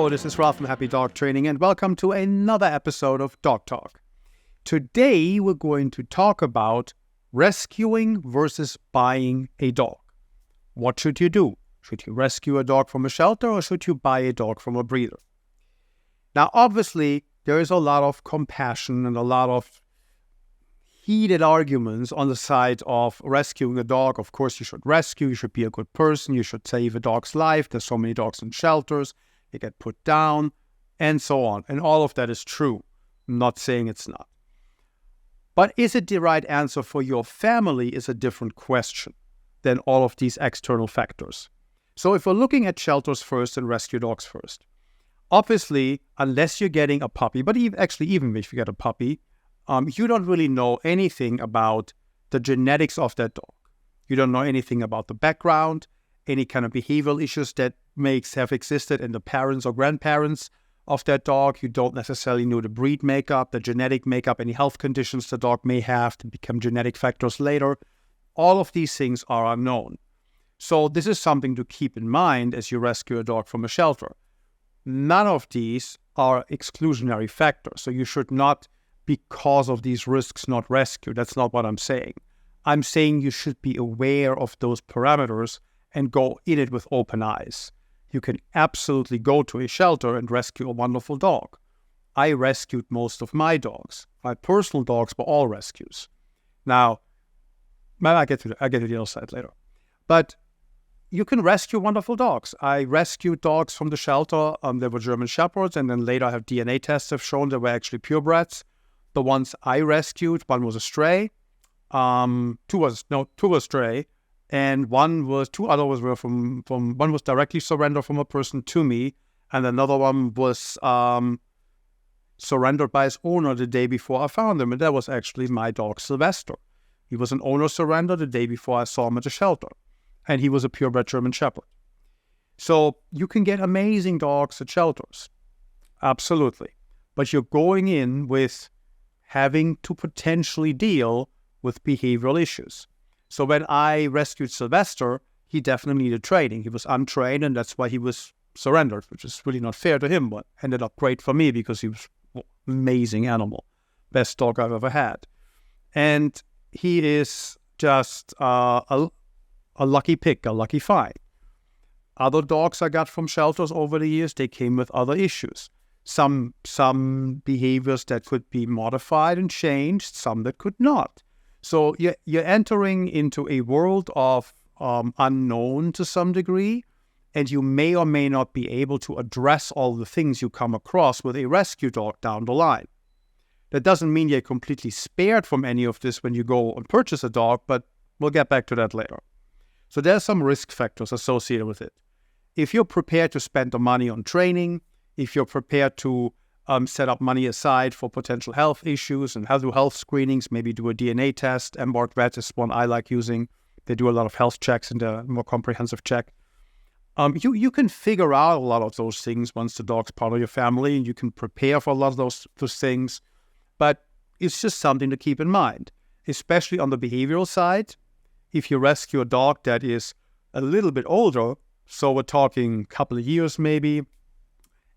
Hello, this is Ralph from Happy Dog Training, and welcome to another episode of Dog Talk. Today, we're going to talk about rescuing versus buying a dog. What should you do? Should you rescue a dog from a shelter or should you buy a dog from a breeder? Now, obviously, there is a lot of compassion and a lot of heated arguments on the side of rescuing a dog. Of course, you should rescue, you should be a good person, you should save a dog's life. There's so many dogs in shelters, they get put down, and so on. And all of that is true. I'm not saying it's not. But is it the right answer for your family is a different question than all of these external factors. So if we're looking at shelters first and rescue dogs first, obviously, unless you're getting a puppy, but even if you get a puppy, you don't really know anything about the genetics of that dog. You don't know anything about the background, any kind of behavioral issues that may have existed in the parents or grandparents of that dog. You don't necessarily know the breed makeup, the genetic makeup, any health conditions the dog may have to become genetic factors later. All of these things are unknown. So this is something to keep in mind as you rescue a dog from a shelter. None of these are exclusionary factors. So you should not, because of these risks, not rescue. That's not what I'm saying. I'm saying you should be aware of those parameters and go in it with open eyes. You can absolutely go to a shelter and rescue a wonderful dog. I rescued most of my dogs. My personal dogs were all rescues. Now, I'll get to the other side later. But you can rescue wonderful dogs. I rescued dogs from the shelter. They were German Shepherds, and then later I have DNA tests have shown they were actually purebreds. The ones I rescued, one was a stray, two were stray, and one was directly surrendered from a person to me, and another one was surrendered by his owner the day before I found him, and that was actually my dog Sylvester. He was an owner surrender the day before I saw him at the shelter, and he was a purebred German Shepherd. So you can get amazing dogs at shelters, absolutely, but you're going in with having to potentially deal with behavioral issues. So when I rescued Sylvester, he definitely needed training. He was untrained, and that's why he was surrendered, which is really not fair to him, but ended up great for me because he was an amazing animal. Best dog I've ever had. And he is just a lucky pick, a lucky find. Other dogs I got from shelters over the years, they came with other issues. Some behaviors that could be modified and changed, some that could not. So you're entering into a world of unknown to some degree, and you may or may not be able to address all the things you come across with a rescue dog down the line. That doesn't mean you're completely spared from any of this when you go and purchase a dog, but we'll get back to that later. So there's some risk factors associated with it. If you're prepared to spend the money on training, if you're prepared to set up money aside for potential health issues and do health screenings, maybe do a DNA test. Embark Vet is one I like using. They do a lot of health checks and a more comprehensive check. You can figure out a lot of those things once the dog's part of your family, and you can prepare for a lot of those things. But it's just something to keep in mind, especially on the behavioral side. If you rescue a dog that is a little bit older, so we're talking a couple of years maybe,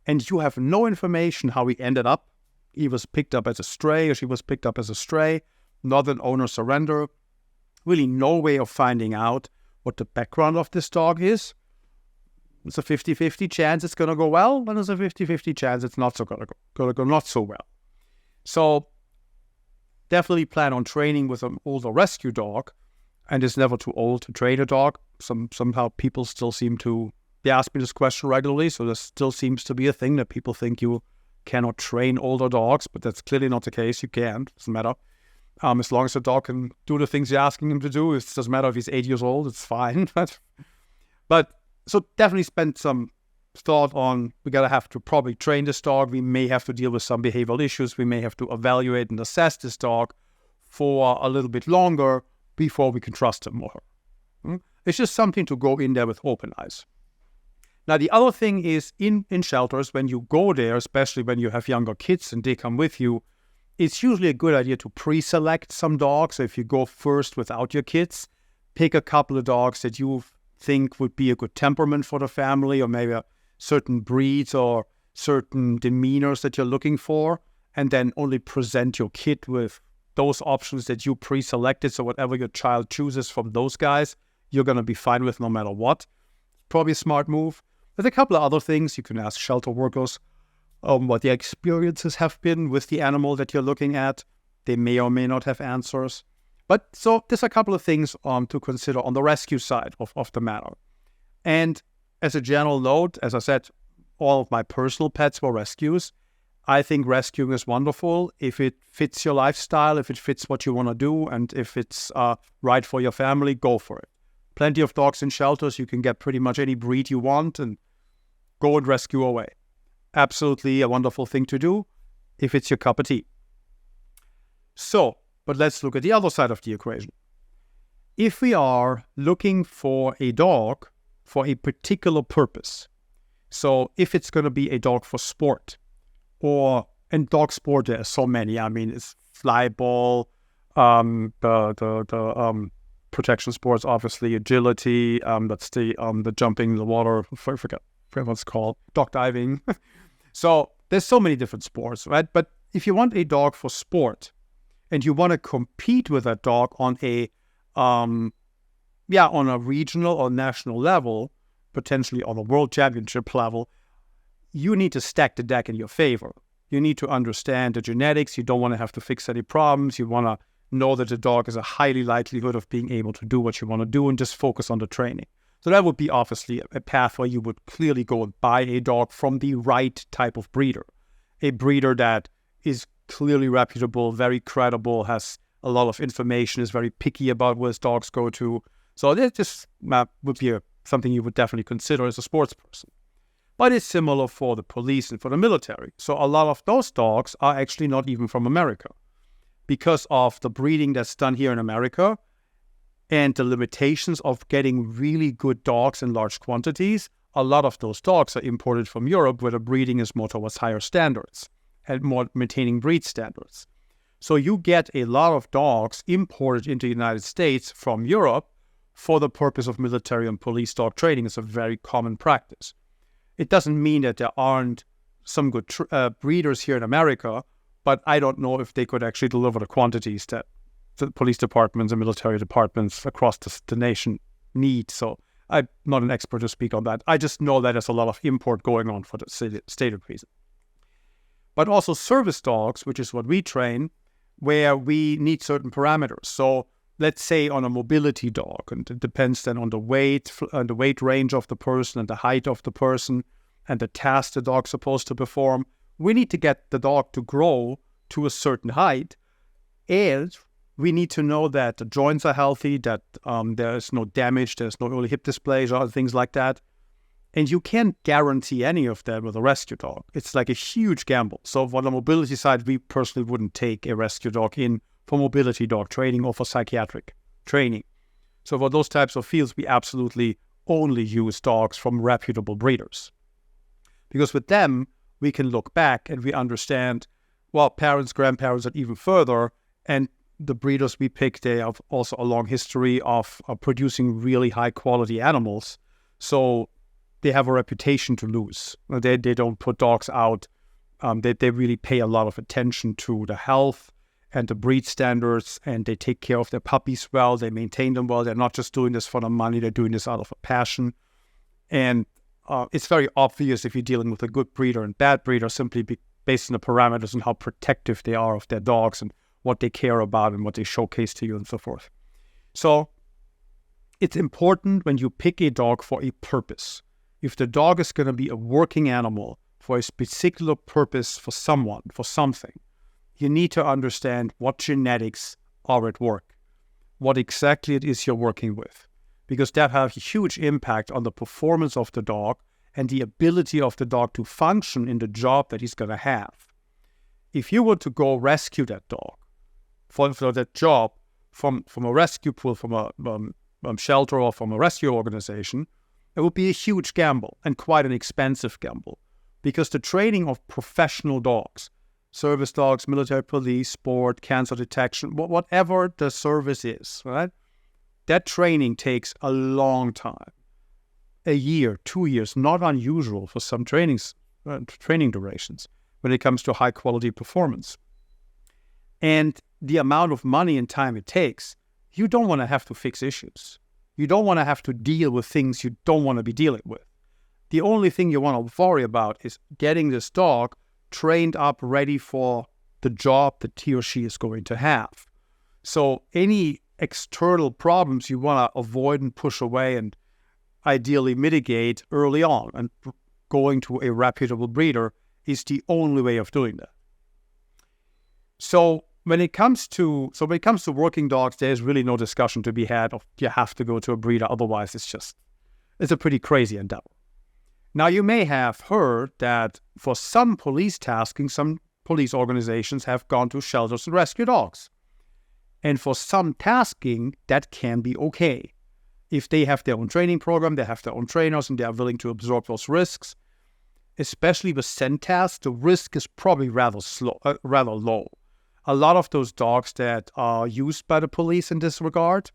and you have no information how he ended up. He was picked up as a stray, or she was picked up as a stray, not an owner surrender. Really no way of finding out what the background of this dog is. It's a 50-50 chance it's going to go well, and there's a 50-50 chance it's not going to go not so well. So definitely plan on training with an older rescue dog, and it's never too old to train a dog. Somehow people still seem to... They ask me this question regularly, so there still seems to be a thing that people think you cannot train older dogs, but that's clearly not the case. You can. Doesn't matter. As long as the dog can do the things you're asking him to do, it doesn't matter if he's 8 years old, it's fine. But so definitely spend some thought on, we got to have to probably train this dog. We may have to deal with some behavioral issues. We may have to evaluate and assess this dog for a little bit longer before we can trust him or her. It's just something to go in there with open eyes. Now, the other thing is in shelters, when you go there, especially when you have younger kids and they come with you, it's usually a good idea to pre-select some dogs. So if you go first without your kids, pick a couple of dogs that you think would be a good temperament for the family, or maybe a certain breeds or certain demeanors that you're looking for, and then only present your kit with those options that you pre-selected. So whatever your child chooses from those guys, you're going to be fine with no matter what. Probably a smart move. There's a couple of other things. You can ask shelter workers what their experiences have been with the animal that you're looking at. They may or may not have answers. But so there's a couple of things to consider on the rescue side of the matter. And as a general note, as I said, all of my personal pets were rescues. I think rescuing is wonderful if it fits your lifestyle, if it fits what you want to do, and if it's right for your family, go for it. Plenty of dogs in shelters. You can get pretty much any breed you want and go and rescue away. Absolutely a wonderful thing to do if it's your cup of tea. So, but let's look at the other side of the equation. If we are looking for a dog for a particular purpose, so if it's going to be a dog for sport, and dog sport, there are so many. I mean, it's fly ball, the protection sports, obviously agility. That's the jumping in the water. I forget what it's called. Dog diving. So there's so many different sports, right? But if you want a dog for sport, and you want to compete with that dog on a regional or national level, potentially on a world championship level, you need to stack the deck in your favor. You need to understand the genetics. You don't want to have to fix any problems. You want to know that the dog has a highly likelihood of being able to do what you want to do and just focus on the training. So that would be obviously a path where you would clearly go and buy a dog from the right type of breeder. A breeder that is clearly reputable, very credible, has a lot of information, is very picky about where his dogs go to. So that just would be something you would definitely consider as a sports person. But it's similar for the police and for the military. So a lot of those dogs are actually not even from America. Because of the breeding that's done here in America and the limitations of getting really good dogs in large quantities, a lot of those dogs are imported from Europe, where the breeding is more towards higher standards and more maintaining breed standards. So you get a lot of dogs imported into the United States from Europe for the purpose of military and police dog training. It's a very common practice. It doesn't mean that there aren't some good breeders here in America, but I don't know if they could actually deliver the quantities that the police departments and military departments across the nation need. So I'm not an expert to speak on that. I just know that there's a lot of import going on for the stated reason. But also service dogs, which is what we train, where we need certain parameters. So let's say on a mobility dog, and it depends then on the weight range of the person and the height of the person and the task the dog's supposed to perform. We need to get the dog to grow to a certain height, and we need to know that the joints are healthy, that there is no damage, there's no early hip dysplasia, or things like that. And you can't guarantee any of that with a rescue dog. It's like a huge gamble. So on the mobility side, we personally wouldn't take a rescue dog in for mobility dog training or for psychiatric training. So for those types of fields, we absolutely only use dogs from reputable breeders. Because with them, we can look back and we understand, well, parents, grandparents, and even further, and the breeders we pick, they have also a long history of producing really high quality animals. So they have a reputation to lose. They don't put dogs out. They really pay a lot of attention to the health and the breed standards, and they take care of their puppies well. They maintain them well. They're not just doing this for the money. They're doing this out of a passion. And it's very obvious if you're dealing with a good breeder and bad breeder, simply based on the parameters and how protective they are of their dogs and what they care about and what they showcase to you and so forth. So it's important when you pick a dog for a purpose. If the dog is going to be a working animal for a particular purpose for someone, for something, you need to understand what genetics are at work, what exactly it is you're working with, because that has a huge impact on the performance of the dog and the ability of the dog to function in the job that he's going to have. If you were to go rescue that dog for that job from a rescue pool, from a shelter or from a rescue organization, it would be a huge gamble and quite an expensive gamble, because the training of professional dogs, service dogs, military police, sport, cancer detection, whatever the service is, right? That training takes a long time. A year, 2 years, not unusual for some trainings training durations when it comes to high quality performance. And the amount of money and time it takes, you don't want to have to fix issues. You don't want to have to deal with things you don't want to be dealing with. The only thing you want to worry about is getting this dog trained up, ready for the job that he or she is going to have. So any external problems you want to avoid and push away and ideally mitigate early on, and going to a reputable breeder is the only way of doing that. So when it comes to working dogs, there's really no discussion to be had of you have to go to a breeder, otherwise it's a pretty crazy endeavor. Now, you may have heard that for some police tasking, some police organizations have gone to shelters and rescue dogs. And for some tasking, that can be okay. If they have their own training program, they have their own trainers, and they are willing to absorb those risks. Especially with scent tasks, the risk is probably rather low. A lot of those dogs that are used by the police in this regard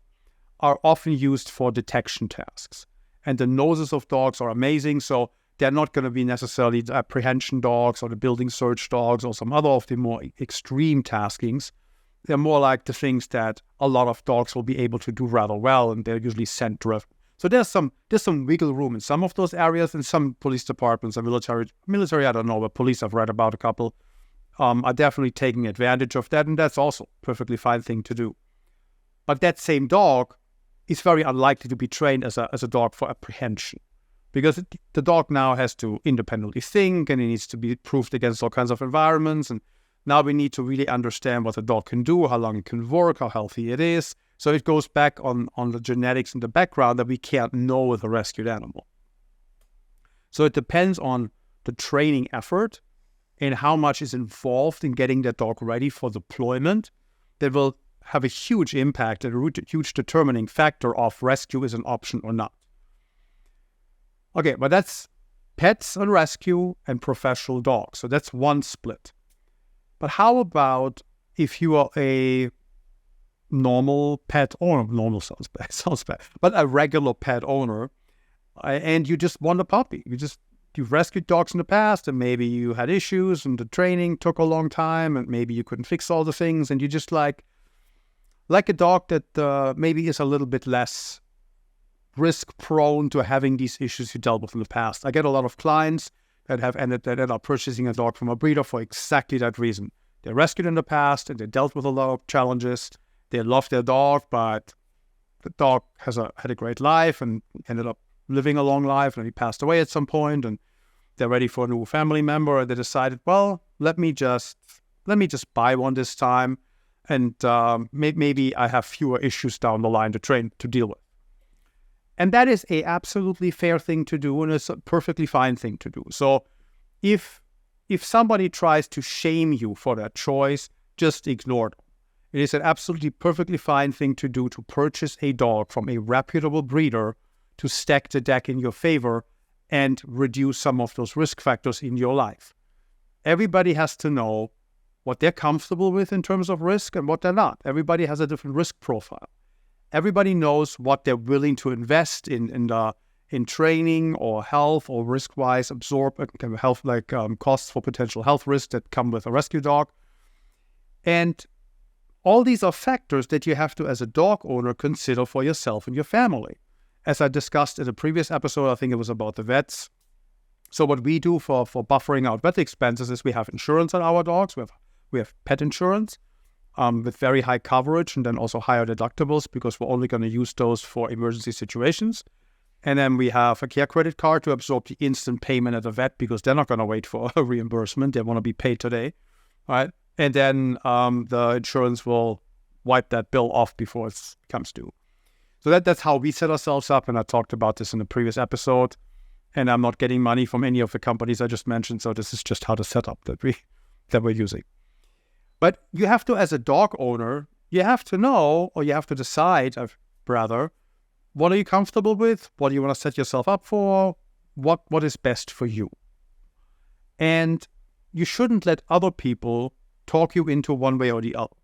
are often used for detection tasks. And the noses of dogs are amazing, so they're not going to be necessarily the apprehension dogs or the building search dogs or some other of the more extreme taskings. They're more like the things that a lot of dogs will be able to do rather well, and they're usually scent driven. So there's some wiggle room in some of those areas, and some police departments and military, I don't know, but police, I've read about a couple, are definitely taking advantage of that, and that's also a perfectly fine thing to do. But that same dog is very unlikely to be trained as a dog for apprehension, because the dog now has to independently think, and it needs to be proofed against all kinds of environments. And now we need to really understand what the dog can do, how long it can work, how healthy it is. So it goes back on the genetics and the background that we can't know with a rescued animal. So it depends on the training effort and how much is involved in getting that dog ready for deployment that will have a huge impact and a huge determining factor of rescue is an option or not. Okay, but that's pets and rescue and professional dogs. So that's one split. But how about if you are a normal pet owner? Normal sounds bad, but a regular pet owner, and you just want a puppy. You've rescued dogs in the past, and maybe you had issues, and the training took a long time, and maybe you couldn't fix all the things, and you just like a dog that maybe is a little bit less risk-prone to having these issues you dealt with in the past. I get a lot of clients that end up purchasing a dog from a breeder for exactly that reason. They rescued in the past, and they dealt with a lot of challenges. They love their dog, but the dog had a great life and ended up living a long life, and he passed away at some point, and they're ready for a new family member, and they decided, well, let me just buy one this time, and maybe I have fewer issues down the line to deal with. And that is a absolutely fair thing to do, and it's a perfectly fine thing to do. So if somebody tries to shame you for that choice, just ignore them. It is an absolutely perfectly fine thing to do to purchase a dog from a reputable breeder to stack the deck in your favor and reduce some of those risk factors in your life. Everybody has to know what they're comfortable with in terms of risk and what they're not. Everybody has a different risk profile. Everybody knows what they're willing to invest in training or health or risk-wise absorb health costs for potential health risks that come with a rescue dog. And all these are factors that you have to, as a dog owner, consider for yourself and your family. As I discussed in a previous episode, I think it was about the vets. So what we do for buffering out vet expenses is we have insurance on our dogs. We have pet insurance with very high coverage, and then also higher deductibles, because we're only going to use those for emergency situations. And then we have a care credit card to absorb the instant payment at the vet, because they're not going to wait for a reimbursement. They want to be paid today, right? And then the insurance will wipe that bill off before it comes due. So that's how we set ourselves up, and I talked about this in the previous episode. And I'm not getting money from any of the companies I just mentioned, so this is just how the setup that we're using. But you have to, as a dog owner, you have to know, or you have to decide, rather, what are you comfortable with? What do you want to set yourself up for? What is best for you? And you shouldn't let other people talk you into one way or the other.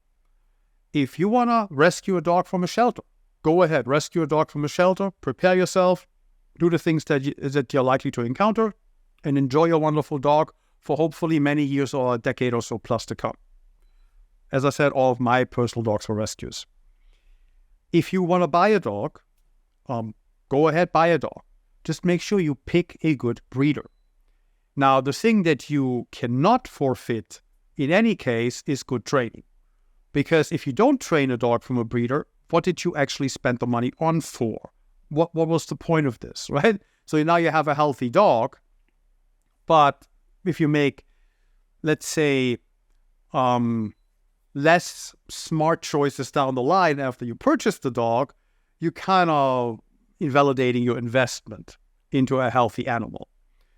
If you want to rescue a dog from a shelter, go ahead, rescue a dog from a shelter, prepare yourself, do the things that you're likely to encounter, and enjoy your wonderful dog for hopefully many years or a decade or so plus to come. As I said, all of my personal dogs were rescues. If you want to buy a dog, go ahead, buy a dog. Just make sure you pick a good breeder. Now, the thing that you cannot forfeit in any case is good training. Because if you don't train a dog from a breeder, what did you actually spend the money on for? What was the point of this, right? So now you have a healthy dog, but if you make, let's say, less smart choices down the line after you purchase the dog, you kind of invalidating your investment into a healthy animal.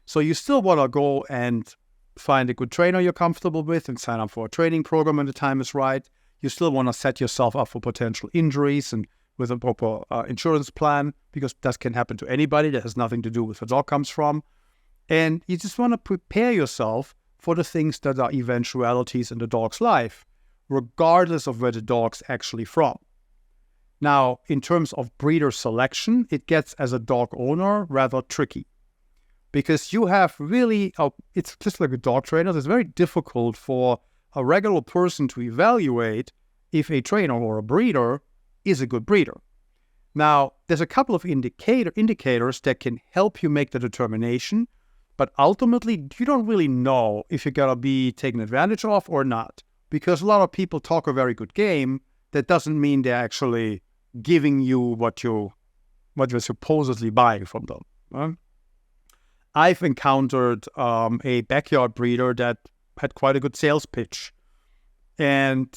So you still want to go and find a good trainer you're comfortable with and sign up for a training program when the time is right. You still want to set yourself up for potential injuries and with a proper insurance plan, because that can happen to anybody. That has nothing to do with where the dog comes from. And you just want to prepare yourself for the things that are eventualities in the dog's life, regardless of where the dog's actually from. Now, in terms of breeder selection, it gets, as a dog owner, rather tricky. Because you have really, it's just like a dog trainer, it's very difficult for a regular person to evaluate if a trainer or a breeder is a good breeder. Now, there's a couple of indicators that can help you make the determination, but ultimately, you don't really know if you're going to be taken advantage of or not. Because a lot of people talk a very good game, that doesn't mean they're actually giving you what you're supposedly buying from them. Right? I've encountered a backyard breeder that had quite a good sales pitch and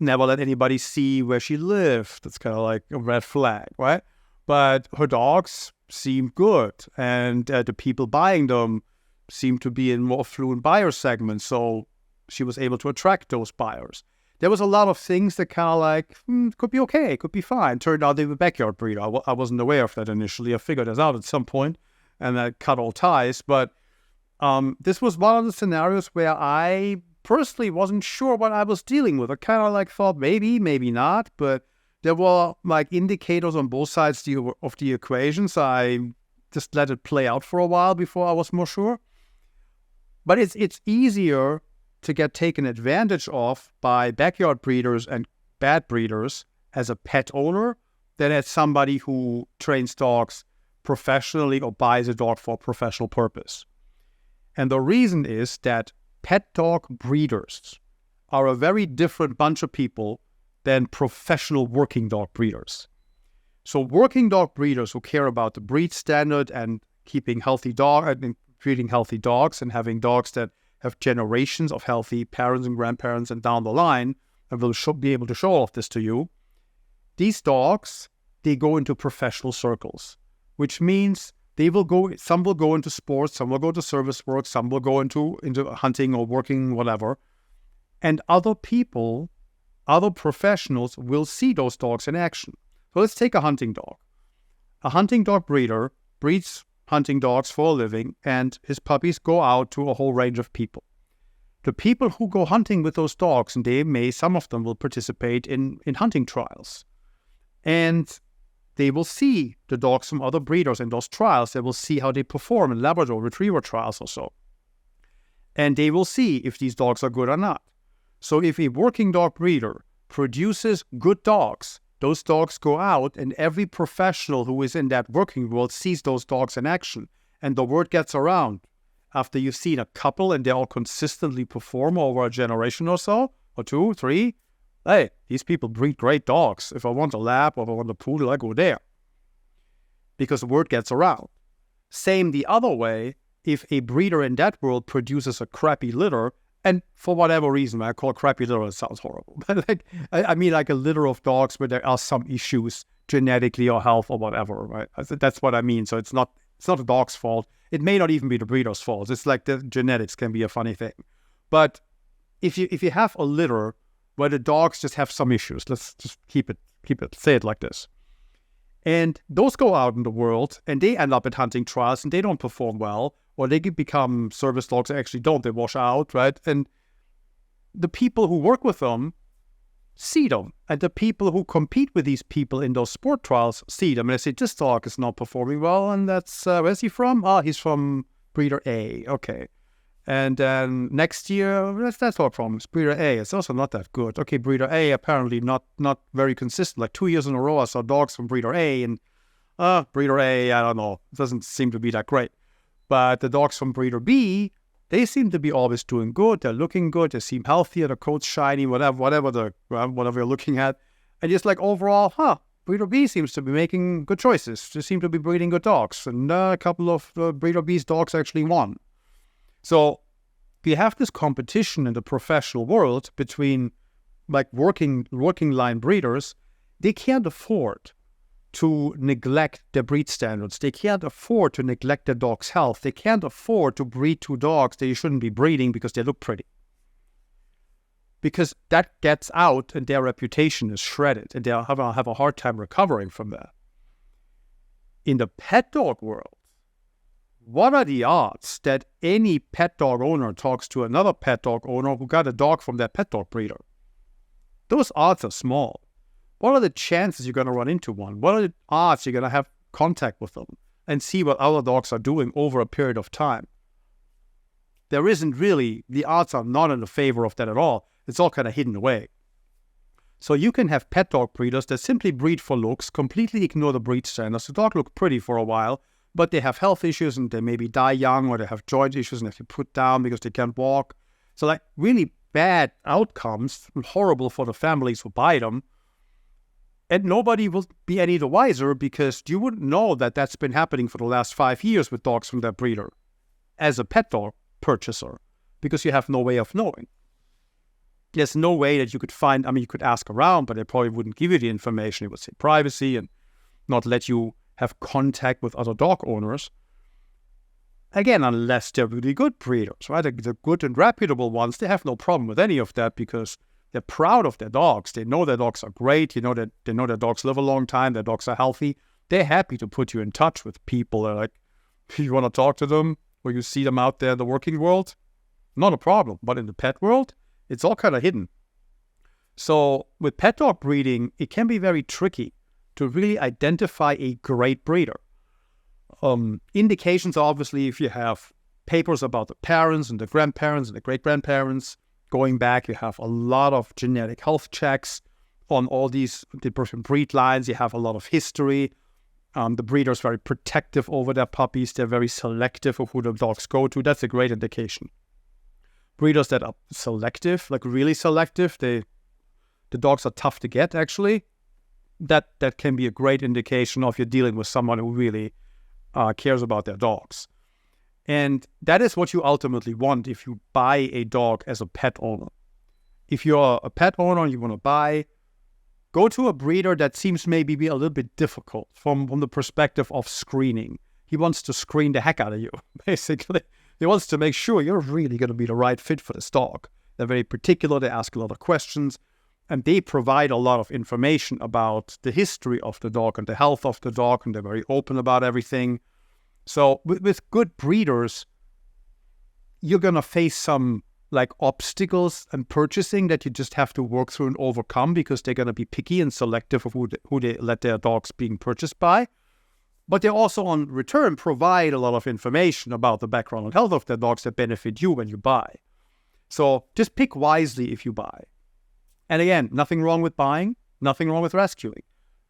never let anybody see where she lived. That's kind of like a red flag, right? But her dogs seemed good, and the people buying them seemed to be in more affluent buyer segments, so she was able to attract those buyers. There was a lot of things that kind of like, could be okay, could be fine. Turned out they were backyard breeder. I wasn't aware of that initially. I figured this out at some point, and I cut all ties. But this was one of the scenarios where I personally wasn't sure what I was dealing with. I kind of like thought maybe not, but there were like indicators on both sides of the equation, so I just let it play out for a while before I was more sure. But it's easier to get taken advantage of by backyard breeders and bad breeders as a pet owner than as somebody who trains dogs professionally or buys a dog for a professional purpose. And the reason is that pet dog breeders are a very different bunch of people than professional working dog breeders. So working dog breeders who care about the breed standard and keeping healthy dog and breeding healthy dogs and having dogs that have generations of healthy parents and grandparents and down the line, and will be able to show all of this to you. These dogs, they go into professional circles, which means some will go into sports, some will go to service work, some will go into hunting or working, whatever. And other people, other professionals will see those dogs in action. So let's take a hunting dog. A hunting dog breeder breeds hunting dogs for a living, and his puppies go out to a whole range of people. The people who go hunting with those dogs, and some of them will participate in hunting trials. And they will see the dogs from other breeders in those trials. They will see how they perform in Labrador Retriever trials or so. And they will see if these dogs are good or not. So if a working dog breeder produces good dogs, those dogs go out, and every professional who is in that working world sees those dogs in action. And the word gets around. After you've seen a couple and they all consistently perform over a generation or so, or 2, 3, hey, these people breed great dogs. If I want a lab or if I want a poodle, I go there. Because the word gets around. Same the other way, if a breeder in that world produces a crappy litter, and for whatever reason, I call crappy litter, it sounds horrible. But I mean like a litter of dogs where there are some issues genetically or health or whatever, right? That's what I mean. So it's not the dog's fault. It may not even be the breeder's fault. It's like the genetics can be a funny thing. But if you have a litter where the dogs just have some issues, let's just say it like this. And those go out in the world and they end up at hunting trials and they don't perform well, or they become service dogs, actually don't, they wash out, right? And the people who work with them see them. And the people who compete with these people in those sport trials see them. And they say, this dog is not performing well. And that's, where's he from? He's from breeder A. Okay. And then next year, that's our problem. It's breeder A. It's also not that good. Okay, breeder A apparently not very consistent. Like 2 years in a row, I saw dogs from breeder A, and breeder A, I don't know, it doesn't seem to be that great. But the dogs from breeder B, they seem to be always doing good. They're looking good. They seem healthier. The coat's shiny. Whatever you're looking at, and just like overall, breeder B seems to be making good choices. They seem to be breeding good dogs, and a couple of breeder B's dogs actually won. So we have this competition in the professional world between like working line breeders. They can't afford to neglect their breed standards. They can't afford to neglect their dog's health. They can't afford to breed 2 dogs that you shouldn't be breeding because they look pretty. Because that gets out and their reputation is shredded, and they'll have a hard time recovering from that. In the pet dog world, what are the odds that any pet dog owner talks to another pet dog owner who got a dog from that pet dog breeder? Those odds are small. What are the chances you're going to run into one? What are the odds you're going to have contact with them and see what other dogs are doing over a period of time? There isn't really, the odds are not in the favor of that at all. It's all kind of hidden away. So you can have pet dog breeders that simply breed for looks, completely ignore the breed standards. The dog look pretty for a while, but they have health issues and they maybe die young, or they have joint issues and have to put down because they can't walk. So like really bad outcomes, horrible for the families who buy them. And nobody will be any the wiser because you wouldn't know that that's been happening for the last 5 years with dogs from that breeder as a pet dog purchaser, because you have no way of knowing. There's no way that you could find, you could ask around, but they probably wouldn't give you the information. It would say privacy and not let you have contact with other dog owners. Again, unless they're really good breeders, right? The good and reputable ones, they have no problem with any of that because they're proud of their dogs. They know their dogs are great. They know their dogs live a long time. Their dogs are healthy. They're happy to put you in touch with people. They're like, if you want to talk to them or you see them out there in the working world, not a problem. But in the pet world, it's all kind of hidden. So with pet dog breeding, it can be very tricky to really identify a great breeder. Indications are obviously if you have papers about the parents and the grandparents and the great-grandparents going back, you have a lot of genetic health checks on all these different breed lines. You have a lot of history. The breeder's very protective over their puppies. They're very selective of who the dogs go to. That's a great indication. Breeders that are selective, like really selective, the dogs are tough to get actually. That can be a great indication of you're dealing with someone who really cares about their dogs. And that is what you ultimately want if you buy a dog as a pet owner. If you're a pet owner and you want to buy, go to a breeder that seems maybe be a little bit difficult from the perspective of screening. He wants to screen the heck out of you, basically. He wants to make sure you're really going to be the right fit for this dog. They're very particular. They ask a lot of questions. And they provide a lot of information about the history of the dog and the health of the dog. And they're very open about everything. So with good breeders, you're going to face some like obstacles and purchasing that you just have to work through and overcome because they're going to be picky and selective of who they let their dogs being purchased by. But they also, on return, provide a lot of information about the background and health of their dogs that benefit you when you buy. So just pick wisely if you buy. And again, nothing wrong with buying, nothing wrong with rescuing.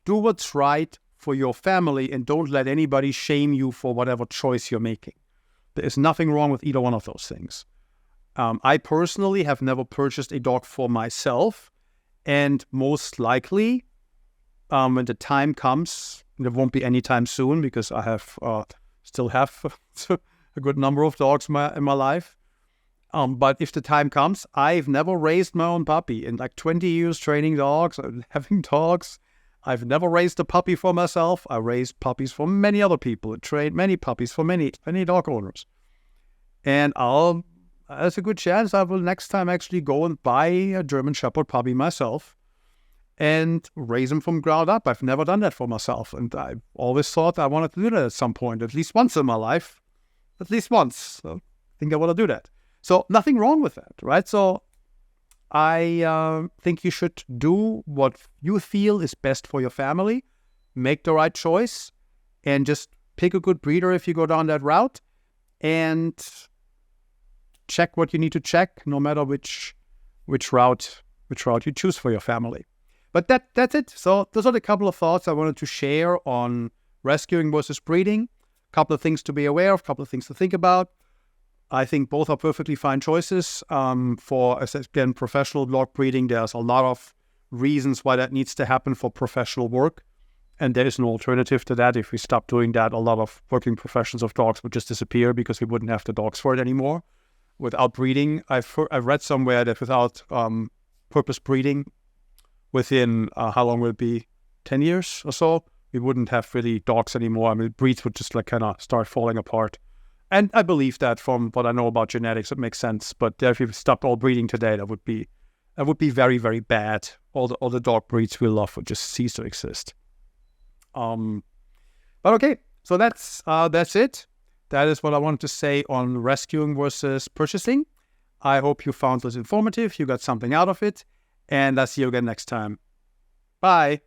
Do what's right for your family and don't let anybody shame you for whatever choice you're making. There is nothing wrong with either one of those things. I personally have never purchased a dog for myself, and most likely, when the time comes, there won't be any time soon because I have still have a good number of dogs in my life. But if the time comes, I've never raised my own puppy. In like 20 years training dogs and having dogs, I've never raised a puppy for myself. I raised puppies for many other people and trained many puppies for many dog owners. And there's a good chance I will next time actually go and buy a German Shepherd puppy myself and raise him from ground up. I've never done that for myself. And I've always thought I wanted to do that at some point, at least once in my life. At least once. So I think I want to do that. So nothing wrong with that, right? So I think you should do what you feel is best for your family, make the right choice, and just pick a good breeder if you go down that route. and check what you need to check, no matter which route you choose for your family. But that's it. So those are the couple of thoughts I wanted to share on rescuing versus breeding. A couple of things to be aware of, a couple of things to think about. I think both are perfectly fine choices. For, again, professional dog breeding, there's a lot of reasons why that needs to happen for professional work. And there is no alternative to that. If we stop doing that, a lot of working professions of dogs would just disappear because we wouldn't have the dogs for it anymore. Without breeding, I've read somewhere that without purpose breeding, within how long will it be? 10 years or so, we wouldn't have really dogs anymore. I mean, breeds would just like kind of start falling apart. And I believe that from what I know about genetics, it makes sense. But if we stopped all breeding today, that would be very, very bad. All the dog breeds we love would just cease to exist. But okay, so that's it. That is what I wanted to say on rescuing versus purchasing. I hope you found this informative. You got something out of it. And I'll see you again next time. Bye.